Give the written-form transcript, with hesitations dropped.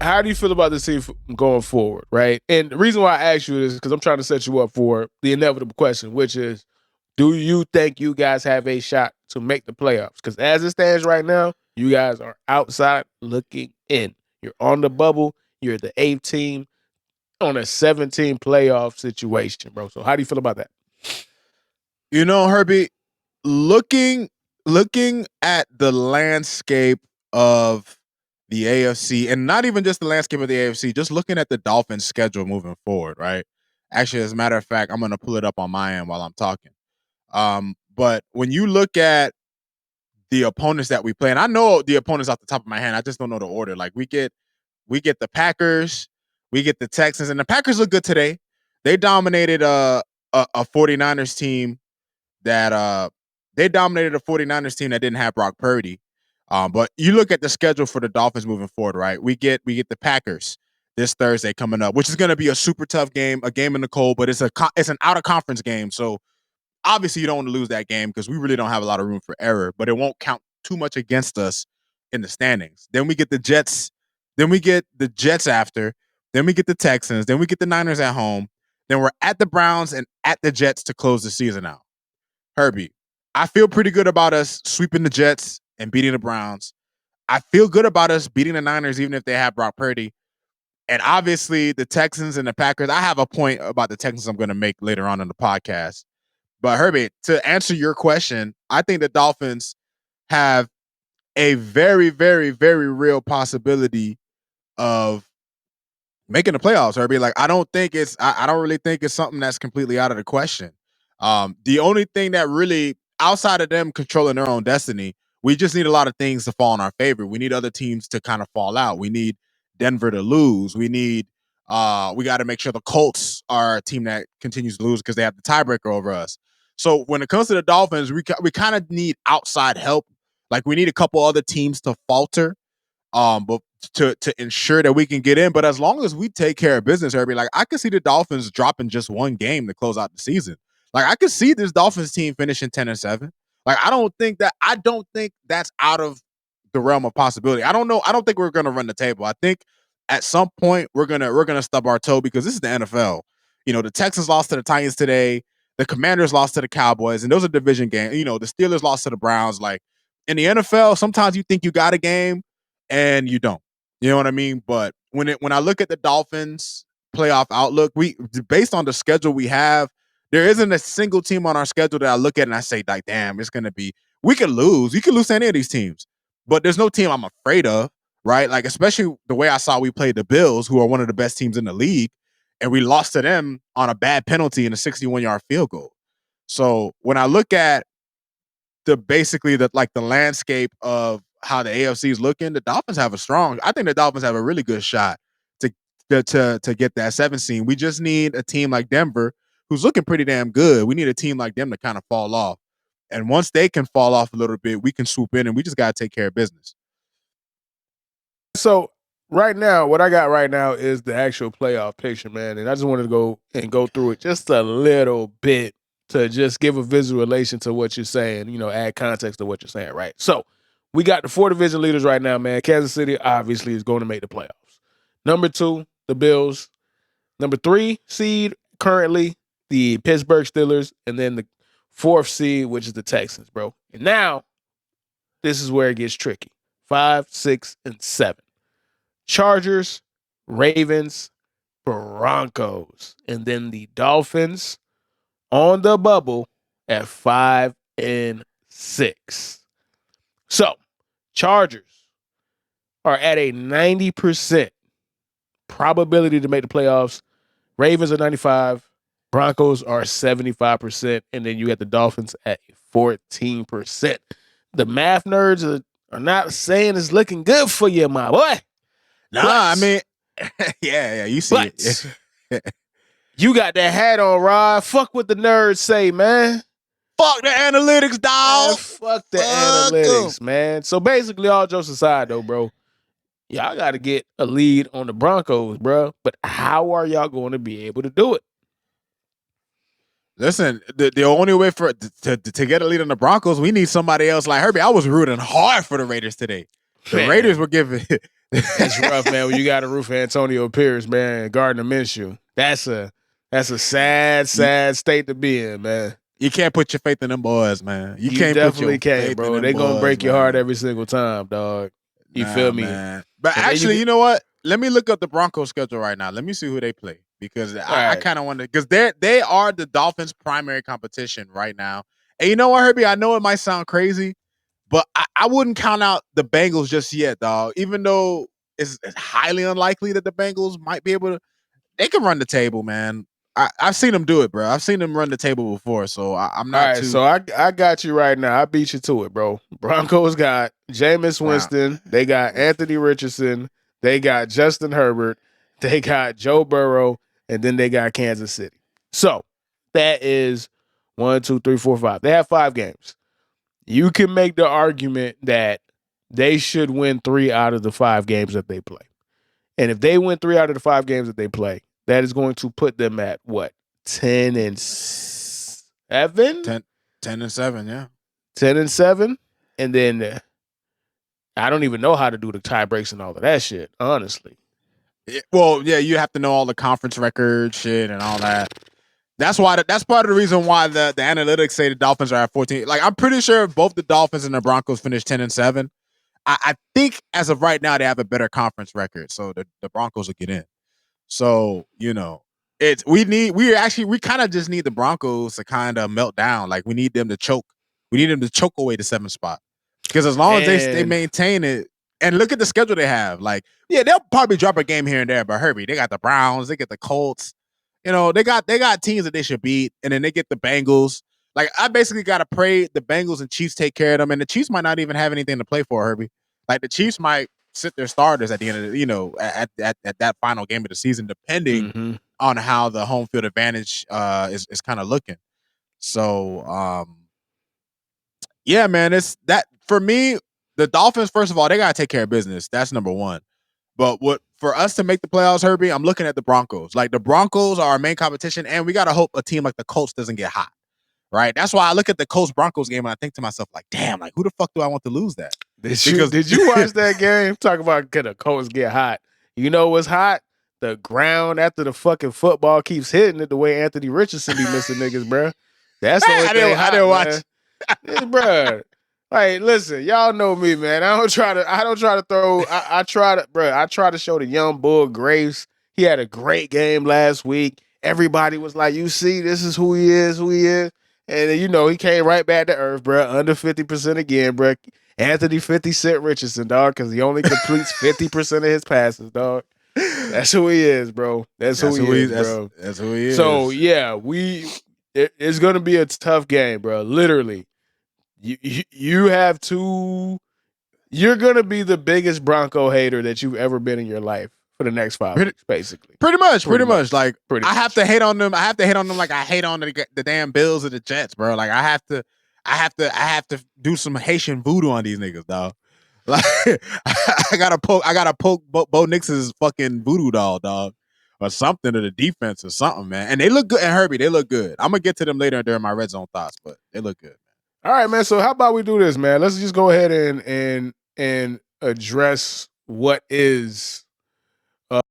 how do you feel about this team going forward, right? And the reason why I ask you this is because I'm trying to set you up for the inevitable question, which is, do you think you guys have a shot to make the playoffs? Because as it stands right now, you guys are outside looking in. You're on the bubble. You're the 8th team on a 17 playoff situation, bro. So how do you feel about that? You know, Herbie, looking at the landscape of the AFC, and not even just the landscape of the AFC, just looking at the Dolphins' schedule moving forward, right? Actually, as a matter of fact, I'm going to pull it up on my end while I'm talking. But when you look at the opponents that we play, and I know the opponents off the top of my hand, I just don't know the order. Like we get the Packers, we get the Texans, and the Packers look good today. They dominated a 49ers team that they dominated a 49ers team that didn't have Brock Purdy. But you look at the schedule for the Dolphins moving forward, right? We get the Packers this Thursday coming up, which is going to be a super tough game, a game in the cold, but it's an out of conference game. So obviously you don't want to lose that game because we really don't have a lot of room for error, but it won't count too much against us in the standings. Then we get the Jets. Then we get the Jets after. Then we get the Texans. Then we get the Niners at home. Then we're at the Browns and at the Jets to close the season out. Herbie, I feel pretty good about us sweeping the Jets and beating the Browns. I feel good about us beating the Niners, even if they have Brock Purdy. And obviously, the Texans and the Packers, I have a point about the Texans I'm going to make later on in the podcast. But Herbie, to answer your question, I think the Dolphins have a very, very, very real possibility of making the playoffs, Herbie. Like, I don't really think it's something that's completely out of the question. The only thing that really, outside of them controlling their own destiny, we just need a lot of things to fall in our favor. We need other teams to kind of fall out. We need Denver to lose. We got to make sure the Colts are a team that continues to lose because they have the tiebreaker over us. So when it comes to the Dolphins, we kind of need outside help. Like we need a couple other teams to falter, but to ensure that we can get in. But as long as we take care of business, Herbie, like I could see the Dolphins dropping just one game to close out the season. Like I could see this Dolphins team finishing 10-7. Like I don't think that's out of the realm of possibility. I don't know. I don't think we're gonna run the table. I think at some point we're gonna stub our toe because this is the NFL. You know, the Texans lost to the Titans today. The Commanders lost to the Cowboys, and those are division games. You know, the Steelers lost to the Browns. Like in the NFL, sometimes you think you got a game and you don't. You know what I mean? But when I look at the Dolphins playoff outlook, based on the schedule we have, there isn't a single team on our schedule that I look at and I say, like, damn, it's gonna be. We could lose. You could lose to any of these teams, but there's no team I'm afraid of, right? Like especially the way I saw we played the Bills, who are one of the best teams in the league, and we lost to them on a bad penalty and a 61-yard field goal. So when I look at the landscape of how the AFC is looking, the Dolphins have I think the Dolphins have a really good shot to get that 7th seed. We just need a team like Denver, who's looking pretty damn good. We need a team like them to kind of fall off. And once they can fall off a little bit, we can swoop in and we just got to take care of business. So right now, what I got right now is the actual playoff picture, man. And I just wanted to go through it just a little bit to just give a visualization to what you're saying, add context to what you're saying, right? So we got the 4 division leaders right now, man. Kansas City obviously is going to make the playoffs. Number 2, the Bills. Number 3 seed currently, the Pittsburgh Steelers. And then the 4th seed, which is the Texans, bro. And now, this is where it gets tricky. 5, 6, and 7. Chargers, Ravens, Broncos. And then the Dolphins on the bubble at 5 and 6. So, Chargers are at a 90% probability to make the playoffs. Ravens are 95. Broncos are 75%. And then you got the Dolphins at 14%. The math nerds are not saying it's looking good for you, my boy. I mean, yeah, you see it. You got that hat on, Rod. Fuck what the nerds say, man. Fuck the analytics, dog. Man, fuck the analytics, man. So basically, all jokes aside, though, bro, y'all got to get a lead on the Broncos, bro. But how are y'all going to be able to do it? Listen, the only way to get a lead on the Broncos, we need somebody else like Herbie. I was rooting hard for the Raiders today. The Raiders were giving That's rough, man. When you got to root for Antonio Pierce, man, Gardner Minshew. That's a sad, you, sad state to be in, man. you can't put your faith in them boys, man. You You can't put definitely your can't, faith in bro. them They gonna boys, break your heart man. every single time, dog. You feel Nah, me? man. But And then actually, you know what? Let me look up the Broncos schedule right now. Let me see who they play because all I right. kind of want to because they are the Dolphins' primary competition right now. And you know what, Herbie? I know it might sound crazy, but I wouldn't count out the Bengals just yet, dog. Even though it's highly unlikely that the Bengals might be able to, they can run the table, man. I've seen them do it, bro. I've seen them run the table before, so I'm All not right, too. so I got you right now. I beat you to it, bro. Broncos got Jameis Brown. Winston. They got Anthony Richardson. They got Justin Herbert. They got Joe Burrow, and then they got Kansas City. So that is 1, 2, 3, 4, 5. They have 5 games. You can make the argument that they should win 3 out of the 5 games that they play. And if they win 3 out of the 5 games that they play, that is going to put them at what? 10-7? 10-7, yeah. 10-7. And then I don't even know how to do the tie breaks and all of that shit, honestly. Well, yeah, you have to know all the conference record shit and all that. That's why that's part of the reason why the analytics say the Dolphins are at 14. Like, I'm pretty sure both the Dolphins and the Broncos finished 10-7. I think as of right now they have a better conference record, so the Broncos will get in. So, you know, we kind of just need the Broncos to kind of melt down. Like, we need them to choke. We need them to choke away the 7th spot. Because as long as they maintain it, and look at the schedule they have. Like, yeah, they'll probably drop a game here and there, but Herbie, they got the Browns, they get the Colts. You know, they got teams that they should beat, and then they get the Bengals. Like, I basically got to pray the Bengals and Chiefs take care of them, and the Chiefs might not even have anything to play for, Herbie. Like, the Chiefs might sit their starters at the end of the, at that final game of the season, depending on how the home field advantage is kind of looking. So, yeah, man, it's that for me. The Dolphins, first of all, they got to take care of business. That's number one. But what for us to make the playoffs, Herbie, I'm looking at the Broncos. Like, the Broncos are our main competition, and we got to hope a team like the Colts doesn't get hot. Right? That's why I look at the Colts Broncos game and I think to myself, like, damn, like, who the fuck do I want to lose that? Did you watch that game? Talk about can the Colts get hot? You know what's hot? The ground after the fucking football keeps hitting it the way Anthony Richardson be missing niggas, bro. That's the only thing hot, I didn't watch. Yeah, bro. Like, listen, y'all know me, man. I don't try to throw. I try to show the young bull grace. He had a great game last week. Everybody was like, "You see, this is who he is, And then, he came right back to earth, bro. Under 50% again, bro. Anthony 50 Cent Richardson, dog, because he only completes 50% of his passes, dog. That's who he is, bro. That's who he is, bro. That's who he is. So yeah, it's gonna be a tough game, bro. Literally. You have to. You're gonna be the biggest Bronco hater that you've ever been in your life for the next 5 weeks, basically. Pretty much. Like, pretty I much. have to hate on them. I have to hate on them like I hate on the damn Bills or the Jets, bro. Like, I have to do some Haitian voodoo on these niggas, dog. Like, I gotta poke Bo Nix's fucking voodoo doll, dog, or something to the defense or something, man. And they look good. And Herbie, they look good. I'm gonna get to them later during my red zone thoughts, but they look good. All right, man. So how about we do this, man? Let's just go ahead and address what is